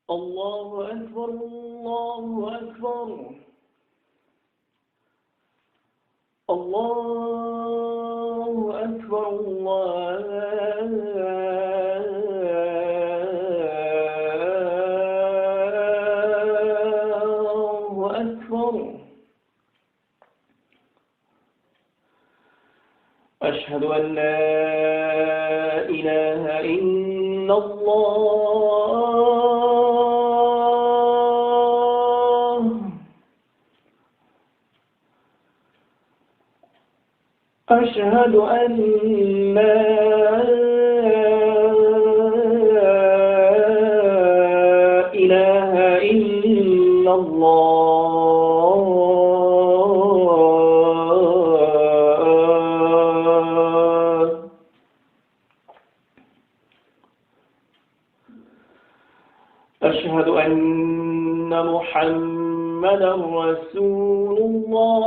الله أكبر الله أكبر الله أكبر الله أكبر. أشهد أن لا إله إلا الله. أشهد أن لا إله إلا الله. أشهد أن محمدا رسول الله.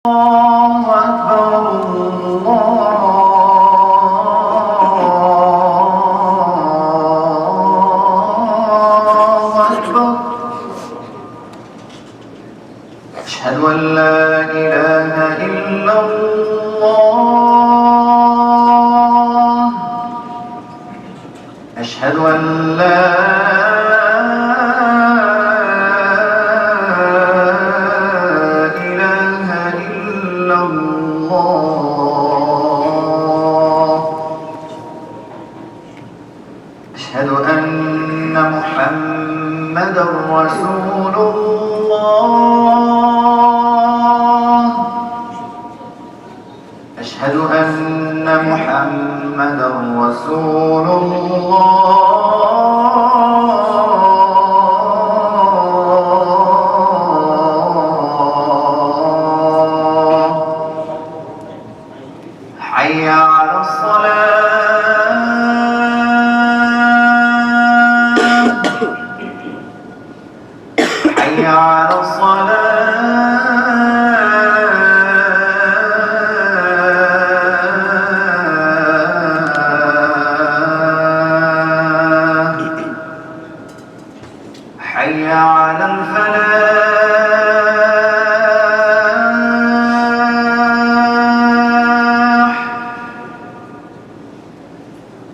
الله أكبر الله أكبر. أشهد أن لا إله إلا الله. أشهد أن لا أشهد أن محمدا رسول الله. أشهد أن محمدا رسول الله. حي على حي على الصلاة. حي على الفلاح.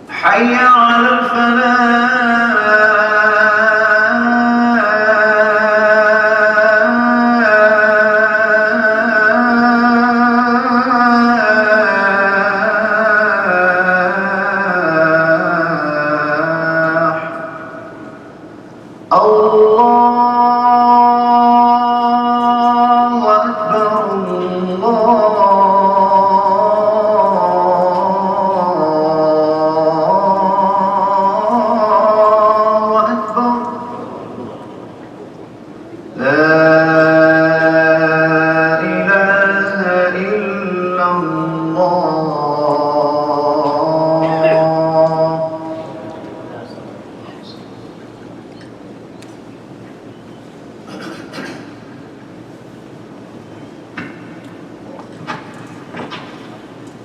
حي على الفلاح. الله أكبر الله أكبر. لا إله إلا الله.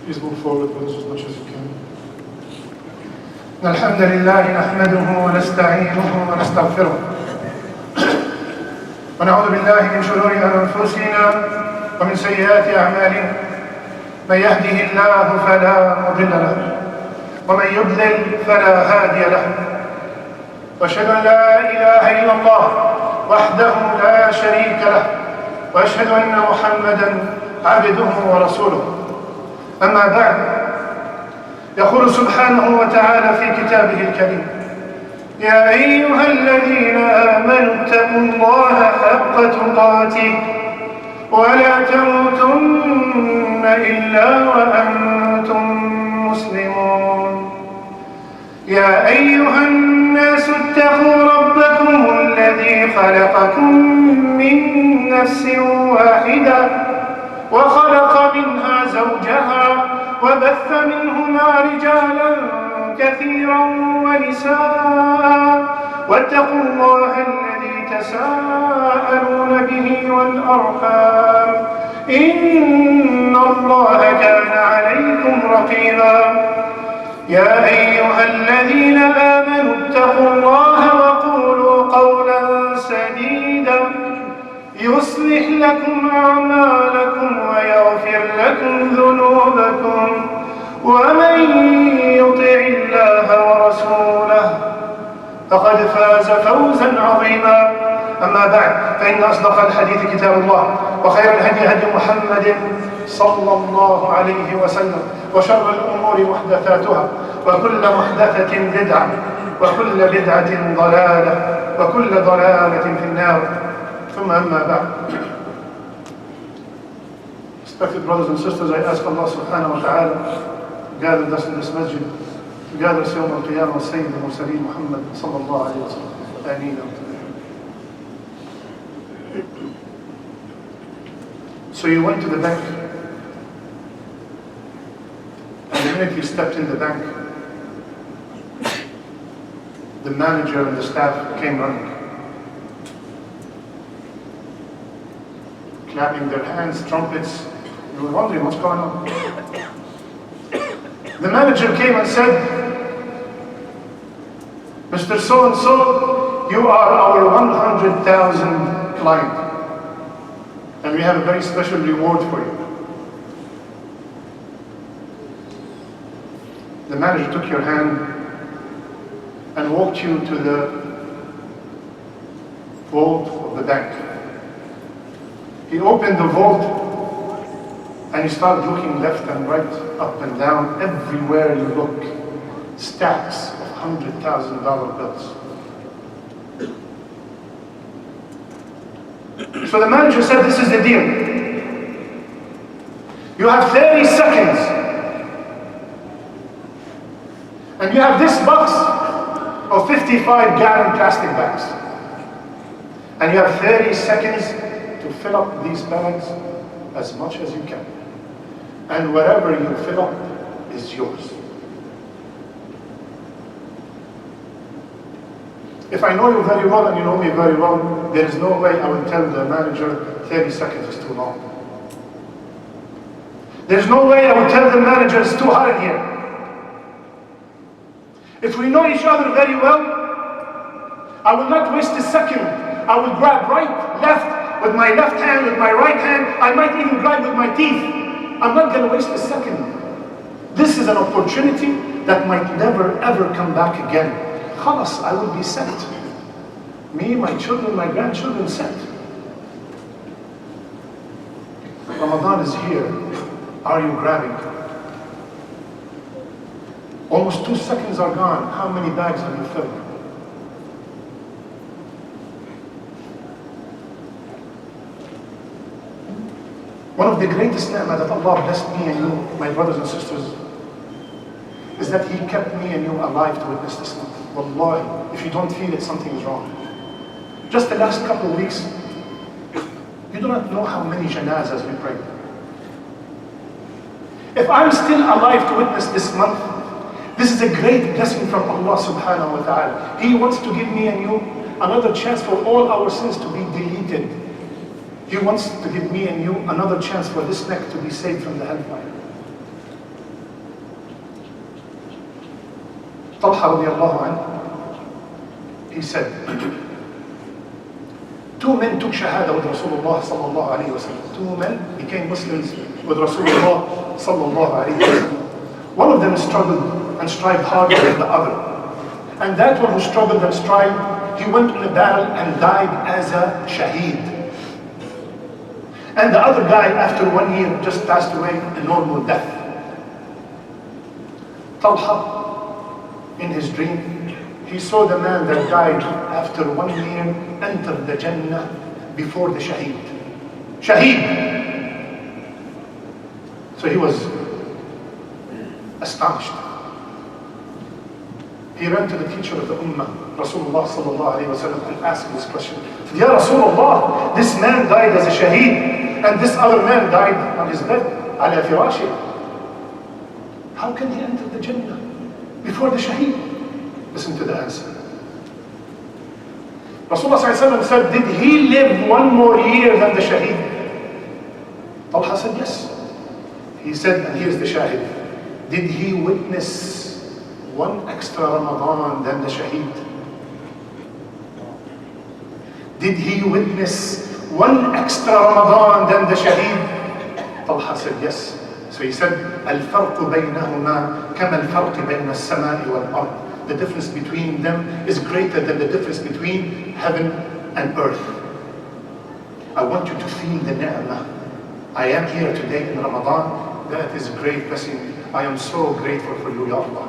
Please move forward with us as much as you can. الحمد لله نحمده ونستعينه ونستغفره ونعوذ بالله من شرور أنفسنا ومن سيئات أعمالنا. من يهده الله فلا مضل له ومن يضلل فلا هادي له. وأشهد أن لا إله إلا الله وحده لا شريك له وأشهد أن محمدا عبده ورسوله. أما بعد، يقول سبحانه وتعالى في كتابه الكريم: يا أيها الذين آمنوا اتقوا الله حق تقاته ولا تموتن إلا وأنتم مسلمون. يا أيها الناس اتقوا ربكم الذي خلقكم من نفس واحدة وخلق منها زوجها وبث منهما رجالا كثيرا ونساء واتقوا الله الذي تساءلون به والأرحام إن الله كان عليكم رقيبا يا أيها الذين آمنوا اتقوا الله وقولوا قولا سديدا يصلح لكم أعمالكم ويغفر لكم ذنوبكم ومن يطع الله ورسوله فقد فاز فوزا عظيما. أما بعد فإن أصدق الحديث كتاب الله وخير الهدي هدي محمد صلى الله عليه وسلم وشر الأمور محدثاتها وكل محدثة بدعة وكل بدعة ضلالة وكل ضلالة في النار. ثم أما بعد. Respected brothers and sisters, I ask Allah subhanahu wa ta'ala to gather us in this masjid, to gather us Yawm al-Qiyamah with Sayyid al-Mursaleen Muhammad sallallahu alayhi wa sallam. Ameen. So you went to the bank, and the minute you stepped in the bank, the manager and the staff came running, clapping their hands, trumpets. You were wondering what's going on. The manager came and said, Mr. So-and-so, you are our 100,000 client, and we have a very special reward for you. The manager took your hand and walked you to the vault of the bank. He opened the vault and he started looking left and right, up and down. Everywhere you look, stacks of $100,000 bills. So the manager said, this is the deal. You have 30 seconds. And you have this box of 55-gallon plastic bags. And you have 30 seconds to fill up these bags as much as you can. And whatever you fill up is yours. If I know you very well and you know me very well, there is no way I will tell the manager 30 seconds is too long. There's no way I will tell the manager it's too hot in here. If we know each other very well, I will not waste a second. I will grab right, left, with my left hand, with my right hand. I might even grab with my teeth. I'm not going to waste a second. This is an opportunity that might never ever come back again. Khalas, I will be set. Me, my children, my grandchildren set. Ramadan is here. Are you grabbing? Almost 2 seconds are gone. How many bags have you filled? One of the greatest ni'mah that Allah blessed me and you, my brothers and sisters, is that He kept me and you alive to witness this month. Wallahi, if you don't feel it, something is wrong. Just the last couple of weeks, you do not know how many janazas we prayed. If I'm still alive to witness this month, this is a great blessing from Allah subhanahu wa ta'ala. He wants to give me and you another chance for all our sins to be deleted. He wants to give me and you another chance for this neck to be saved from the hellfire. Talha radiallahu anhu, he said, 2 men took shahada with Rasulullah sallallahu alayhi wa sallam. 2 men became Muslims with Rasulullah sallallahu alayhi wa sallam. One of them struggled and strived harder than the other. And that one who struggled and strived, he went in a battle and died as a shaheed. And the other guy, after 1 year, just passed away a normal death. Talha, in his dream, he saw the man that died after 1 year enter the Jannah before the shaheed. Shaheed! So he was astonished. He ran to the teacher of the Ummah, Rasulullah sallallahu alayhi wa sallam, and asked this question. He said, Ya Rasulullah, this man died as a shaheed, and this other man died on his bed, ala firashi. How can he enter the Jannah before the Shaheed? Listen to the answer. Rasulullah ﷺ said, did he live one more year than the Shaheed? Talha said, yes. He said, and here's the Shahid, did he witness one extra Ramadan than the Shaheed? Did he witness one extra Ramadan than the Shaheed? Talha said, yes. So he said, الفرق بينهما كما الفرق بين السماء والأرض. The difference between them is greater than the difference between heaven and earth. I want you to feel the ni'mah. I am here today in Ramadan. That is a great blessing. I am so grateful for you, Ya Allah.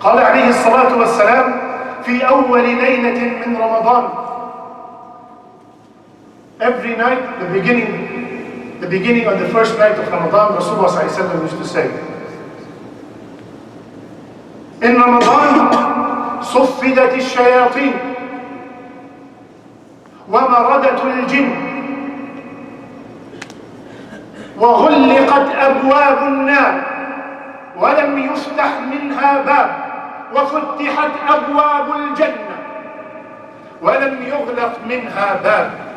قال عليه الصلاة والسلام في أول ليلة من رمضان. Every night, the beginning of the first night of Ramadan, Rasulullah ﷺ used to say, in Ramadan, صفدت الشياطين ومردت الجن وغلقت أبواب النار ولم يفتح منها باب وفتحت أبواب الجنة ولم يغلق منها باب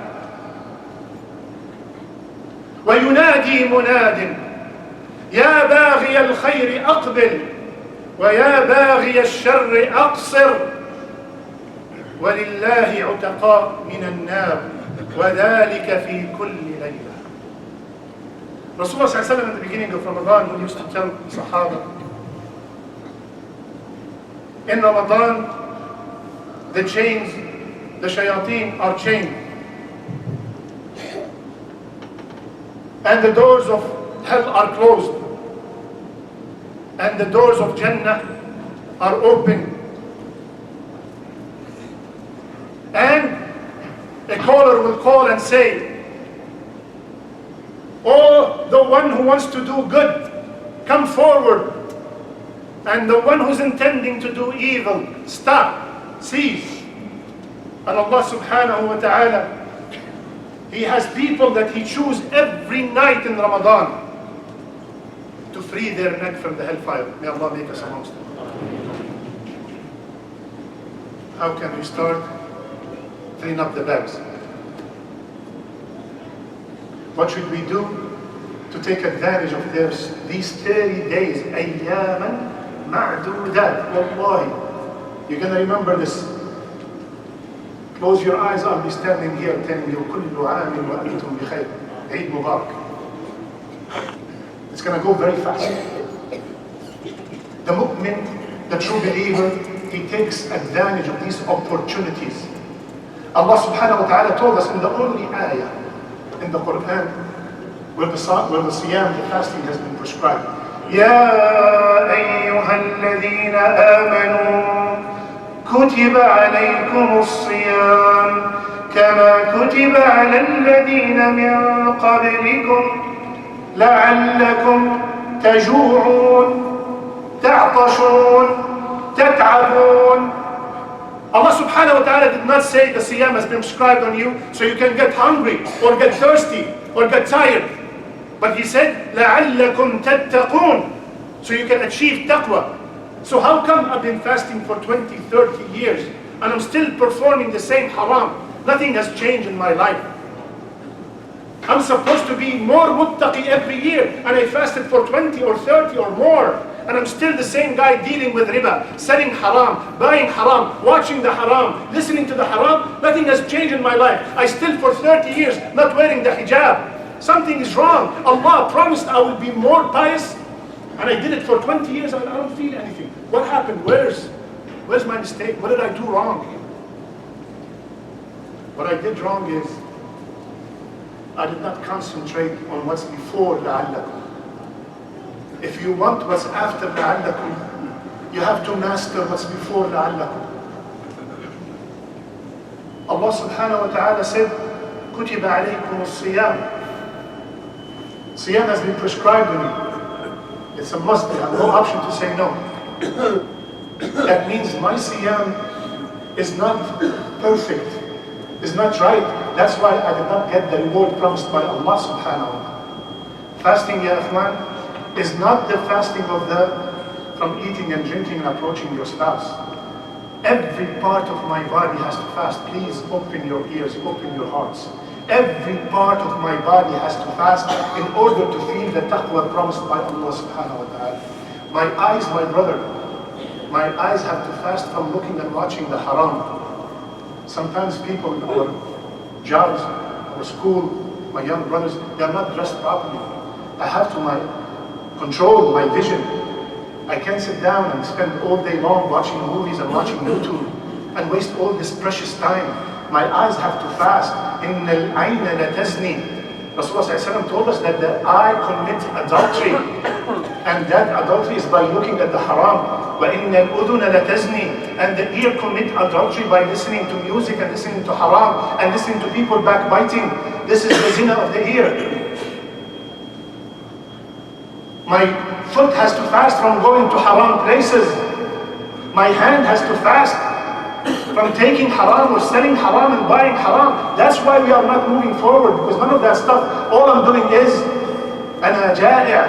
وينادي مناد يا باغي الخير أقبل ويا باغي الشر أقصر ولله عتقاء من النار وذلك في كل ليلة. Rasulullah ﷺ at the beginning of Ramadan, when he used to tell the Sahaba, in Ramadan, the chains, the shayateen are chained. And the doors of hell are closed. And the doors of Jannah are open. And a caller will call and say, oh, the one who wants to do good, come forward. And the one who's intending to do evil, stop, cease. And Allah subhanahu wa ta'ala, He has people that He chooses every night in Ramadan to free their neck from the hellfire. May Allah make us amongst them. How can we start? Clean up the bags. What should we do to take advantage of these 30 days? أياما معدودات. Wallahi, you're going to remember this. Close your eyes, I'll be standing here telling you كل عام وأنتم بخير. Eid Mubarak. It's going to go very fast. The mu'min, the true believer, he takes advantage of these opportunities. Allah subhanahu wa ta'ala told us in the only ayah in the Quran where the siyam, the fasting has been prescribed. يا أيها الذين آمنوا كتب عليكم الصيام كما كتب على الذين من قبلكم لعلكم تجوعون تعطشون تتعبون. Allah subhanahu wa ta'ala did not say the siyam has been prescribed on you so you can get hungry or get thirsty or get tired. But He said, لَعَلَّكُمْ تَتَّقُونَ, so you can achieve taqwa. So how come I've been fasting for 20, 30 years and I'm still performing the same haram? Nothing has changed in my life. I'm supposed to be more muttaqi every year and I fasted for 20 or 30 or more. And I'm still the same guy dealing with riba, selling haram, buying haram, watching the haram, listening to the haram. Nothing has changed in my life. I still for 30 years not wearing the hijab. Something is wrong. Allah promised I will be more pious. And I did it for 20 years and I don't feel anything. What happened? Where's my mistake? What did I do wrong? What I did wrong is I did not concentrate on what's before la'allakum. If you want what's after la'allakum, you have to master what's before la'allakum. Allah subhanahu wa ta'ala said, كُتِبَ عَلَيْكُمُ الصِّيَامِ. Siyam has been prescribed to me. It's a must. I have no option to say no. That means my siyam is not perfect, is not right. That's why I did not get the reward promised by Allah subhanahu wa ta'ala. Fasting, ya ikhwan, is not the fasting from eating and drinking and approaching your spouse. Every part of my body has to fast. Please open your ears, open your hearts. Every part of my body has to fast in order to feel the taqwa promised by Allah subhanahu wa ta'ala. My eyes, my brother, my eyes have to fast from looking and watching the haram. Sometimes people in our jobs, our school, my young brothers, they are not dressed properly. I have to control my vision. I can't sit down and spend all day long watching movies and watching YouTube and waste all this precious time. My eyes have to fast. إِنَّ الْعَيْنَ لَتَزْنِي. Rasulullah told us that the eye commits adultery. And that adultery is by looking at the haram. وَإِنَّ الْأُذُنَ لَتَزْنِي. And the ear commits adultery by listening to music and listening to haram and listening to people backbiting. This is the zina of the ear. My foot has to fast from going to haram places. My hand has to fast from taking haram or selling haram and buying haram. That's why we are not moving forward, because none of that stuff, all I'm doing is, أنا جائع.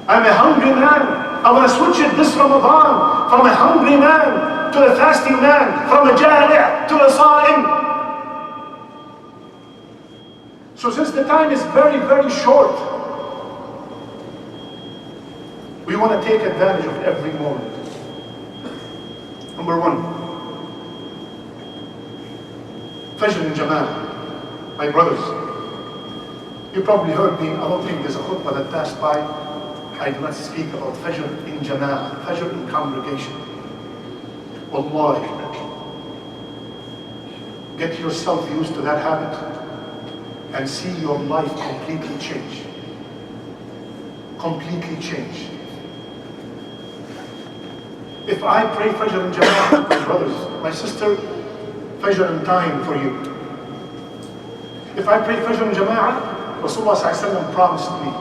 I'm a hungry man. I want to switch it this Ramadan from a hungry man to a fasting man, from a jائع to a صائم. So since the time is very, very short, we want to take advantage of every moment. Number one, Fajr in Jama'ah. My brothers, you probably heard me, I don't think there's a khutbah that passed by I do not speak about Fajr in Jama'ah, Fajr in congregation. Wallahi, get yourself used to that habit and see your life completely change. Completely change. If I pray Fajr in Jama'ah, my brothers, my sister, Fajr in time for you. If I pray Fajr in Jama'ah, Rasulullah ﷺ promised me,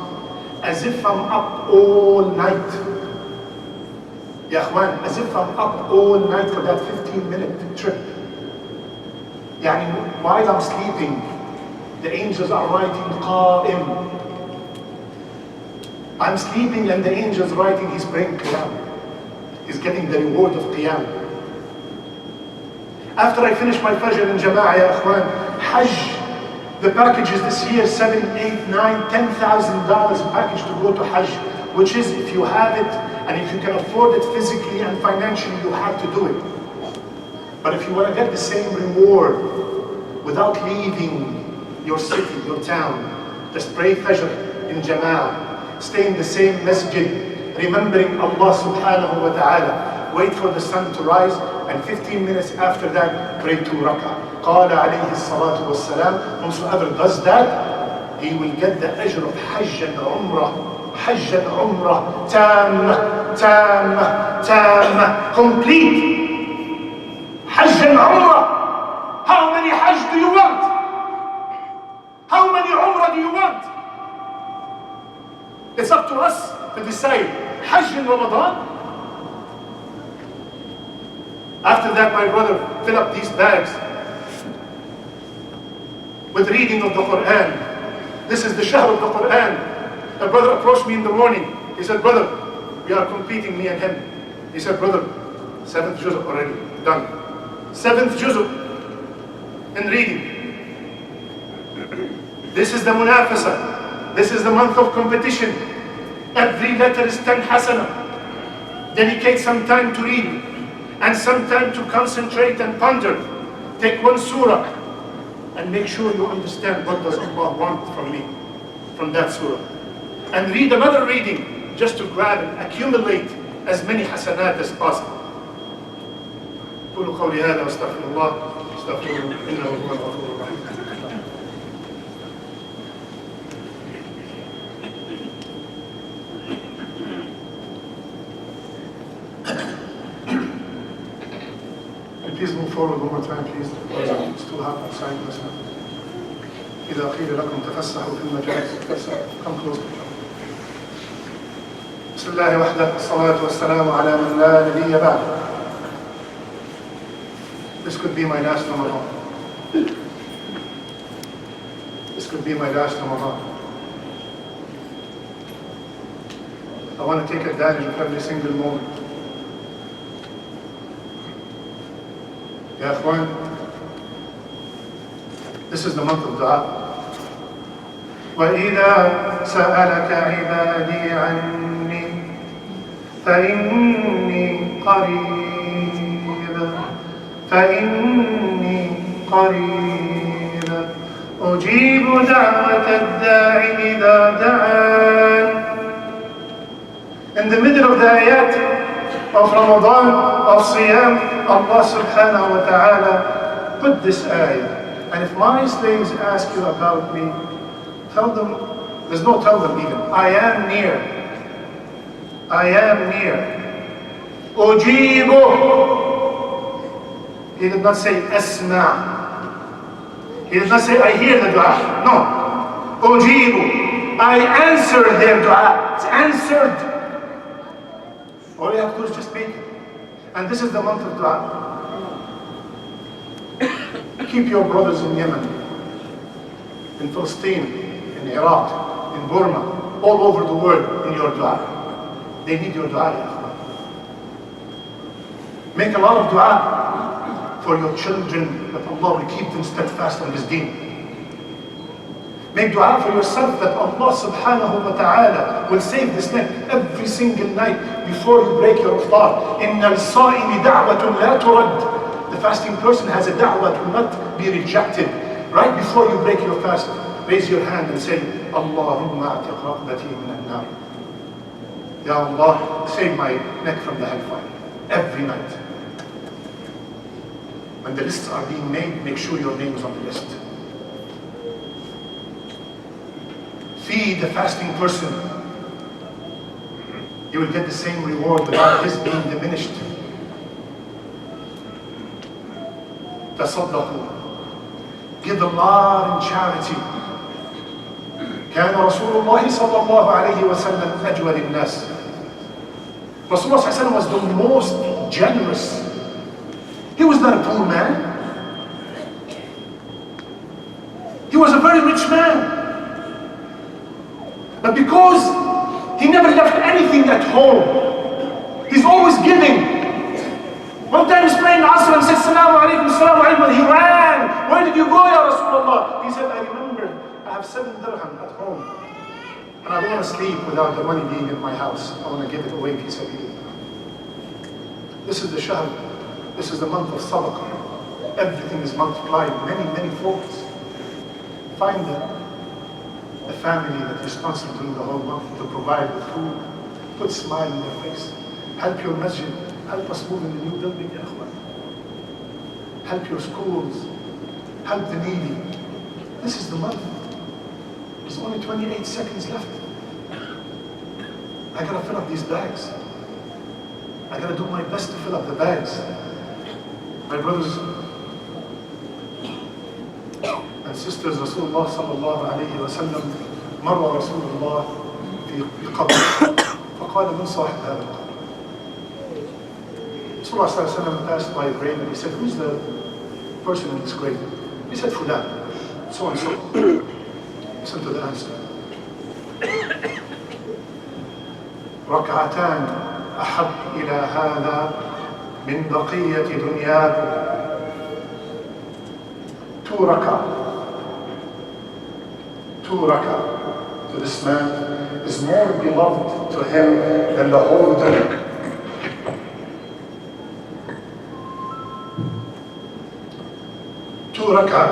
as if I'm up all night. Ya Akhwan, as if I'm up all night for that 15-minute trip. Yani, while I'm sleeping, the angels are writing Qa'im. I'm sleeping and the angels writing he's praying Qiyam. He's getting the reward of Qiyam. After I finish my Fajr in Jama'ah, Ya Akhwan, Hajj, the packages this year, $7,000, $8,000, $10,000 package to go to Hajj, which is, if you have it and if you can afford it physically and financially, you have to do it. But if you want to get the same reward without leaving your city, your town, just pray Fajr in Jama'ah, stay in the same Masjid, remembering Allah subhanahu wa ta'ala, wait for the sun to rise, and 15 minutes after that, pray 2 rak'ah. قال عليه الصلاة والسلام, whosoever does that, he will get the ajr of Hajj and Umrah. Hajj and Umrah, tam, complete. Hajj and Umrah. How many Hajj do you want? How many Umrah do you want? It's up to us to decide. Hajj in Ramadan. After that, my brother, fill up these bags with reading of the Quran. This is the shahr of the Quran. A brother approached me in the morning. He said, brother, we are competing, me and him. He said, brother, 7th juz already, done. 7th juz in reading. This is the munafasa. This is the month of competition. Every letter is 10 hasana. Dedicate some time to read and some time to concentrate and ponder. Take one surah and make sure you understand what does Allah want from me, from that surah. And read another reading just to grab and accumulate as many hasanat as possible. قولوا قولي هذا واستغفر الله استغفروه إنه هو الغفور الرحيم. Please move forward one more time, please. It's too hot outside. إذا قيل لكم تفسحوا في المجالس فافسحوا. Come close. بسم الله وحده والصلاة والسلام على من لا نبي بعده. This could be my last Ramadan. This could be my last Ramadan. I want to take advantage of every single moment. Ya Akhwan, this is the month of dua. وَإِذَا سَأَلَكَ عِبَادِي عَنِّي فَإِنِّي قَرِيبٌ أُجِيبُ دَعْوَةَ الدَّاعِ إِذَا دَعَانِ. In the middle of the ayat of Ramadan, of Siyam, Allah subhanahu wa ta'ala put this ayah. And if my slaves ask you about me, tell them, there's no tell them even, I am near. I am near. Ujibu. He did not say asma. He did not say I hear the dua. No. Ujibu. I answer their dua. It's answered. All you have to do is just make it. And this is the month of dua. Keep your brothers in Yemen, in Palestine, in Iraq, in Burma, all over the world in your dua. They need your dua, ya Akhwan. Make a lot of dua for your children, that Allah will keep them steadfast on His deen. Make dua for yourself that Allah subhanahu wa ta'ala will save this neck every single night before you break your iftar. إِنَّ الصَّائِمِ دَعْوَةٌ لَا تُرَدْ. The fasting person has a da'wah to not be rejected. Right before you break your fast, raise your hand and say, Allahumma a'tiq raqbati min an-nar. Ya Allah, save my neck from the hellfire. Every night. When the lists are being made, make sure your name is on the list. Feed the fasting person. You will get the same reward without his being diminished. تصدقوا. Give a lot in charity. كان رسول الله صلى الله عليه وسلم أجود الناس. Rasulullah صلى الله عليه وسلم was the most generous. He was not a poor man. He was a very rich man. But because he never left anything at home, he's always giving. One time he's praying Asr and said, Assalamu alaikum, Assalamu alaikum. He ran. Where did you go, Ya Rasulullah? He said, I remember I have 7 dirham at home. And I don't want to sleep without the money being in my house. I want to give it away, fi sabilillah. This is the shahr. This is the month of sadaqah. Everything is multiplied, many folds. Find the family that is responsible during the whole month to provide the food. Put a smile on their face. Help your masjid. Help us move in the new building, ya Akhwan. Help your schools. Help the needy. This is the month. There's only 28 seconds left. I gotta fill up these bags. I gotta do my best to fill up the bags. My brothers and sisters, Rasulullah sallallahu alayhi wa sallam, مر رسول الله في قبر فقال من صاحب هذا القبر. Rasulullah sallallahu alayhi wa sallam passed by a grave and he said, who's the person in this grave? He said, Fulan, so and so. Listen to the answer. ركعتان أحب إلى هذا من بقية دنياكم. 2 rak'ah to this man is more beloved to him than the whole dunya. 2 rak'ah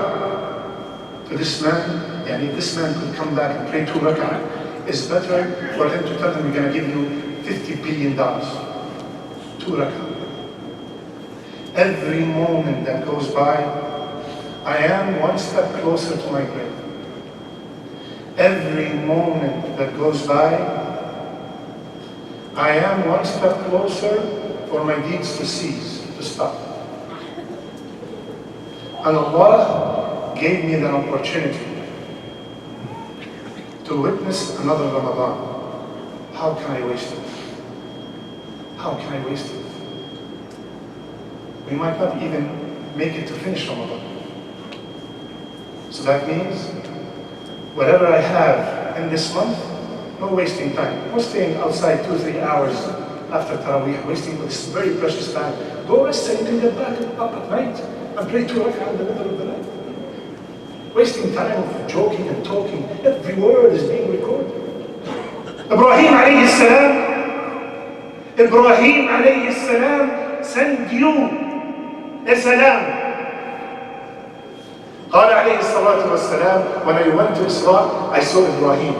to this man, yani this man could come back and pray 2 rak'ah, is better for him to tell him, we're going to give you $50 billion. 2 rak'ah. Every moment that goes by, I am one step closer to my grave. Every moment that goes by, I am one step closer for my deeds to cease, to stop. And Allah gave me the opportunity to witness another Ramadan. How can I waste it? How can I waste it? We might not even make it to finish Ramadan. So that means whatever I have in this month, No wasting time. No staying outside 2-3 hours after Taraweeh, wasting this very precious time. Go rest and you can get back up at night and pray 2 rak'ah in the middle of the night. Wasting time of joking and talking. Every word is being recorded. Ibrahim alayhi salam send you a salam. قال عليه الصلاة والسلام, when I went to Isra, I saw Ibrahim.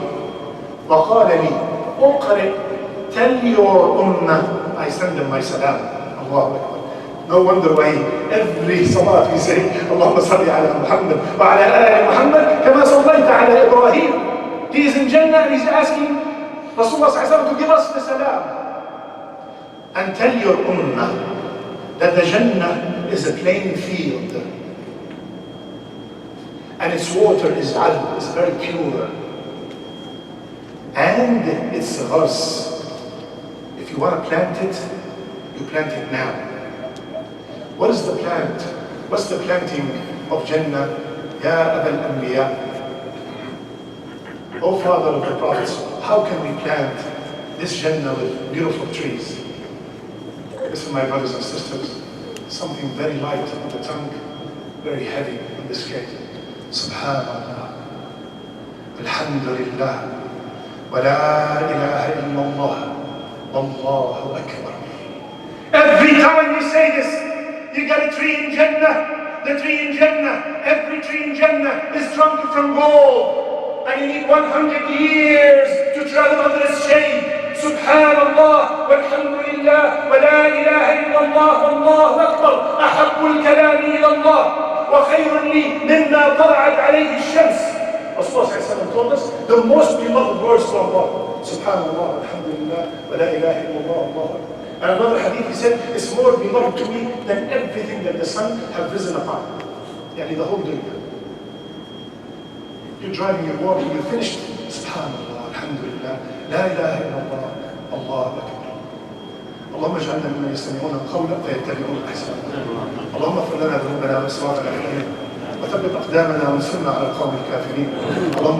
وقال لي, اقرأ, tell your ummah, I send them my salam. Allah Akbar. No wonder why every salat we say, اللهم صل على محمد وعلى آل محمد كما صليت على إبراهيم. He is in Jannah and he's asking Rasulullah sallallahu to give us the salam. And tell your ummah that the Jannah is a plain field. And its water is adb, is very pure. And it's ghars. If you want to plant it, you plant it now. What is the plant? What's the planting of Jannah? Ya Abal Anbiya. O Father of the Prophets, how can we plant this Jannah with beautiful trees? Listen, my brothers and sisters, something very light on the tongue, very heavy on the scale. Subhanallah, Alhamdulillah, wa la ilaha illallah, Allahu Akbar. Every time you say this, you get a tree in Jannah. The tree in Jannah, every tree in Jannah is drunk from gold. And you need 100 years to travel under its shade. Subhanallah, walhamdulillah, wa la ilaha illallah, Allahu Akbar. Ahabbu al-kalami ila Allah. وخير لي مما طلعت عليه الشمس. Rasulullah told us the most beloved words to Allah. Subhanallah, alhamdulillah, wa la ilaha illallah, Allah. And another hadith he said, it's more beloved to me than everything that the sun have risen upon. Yani the whole dunya. You're driving, you're walking, you're finished. Subhanallah, alhamdulillah, la ilaha illallah, Allah Akbar. اللهم اجعلنا ممن يستمعون القول فيتبعون احسنه. اللهم اغفر لنا ذنوبنا واسرافنا في امرنا وثبت اقدامنا وانصرنا على القوم الكافرين. اللهم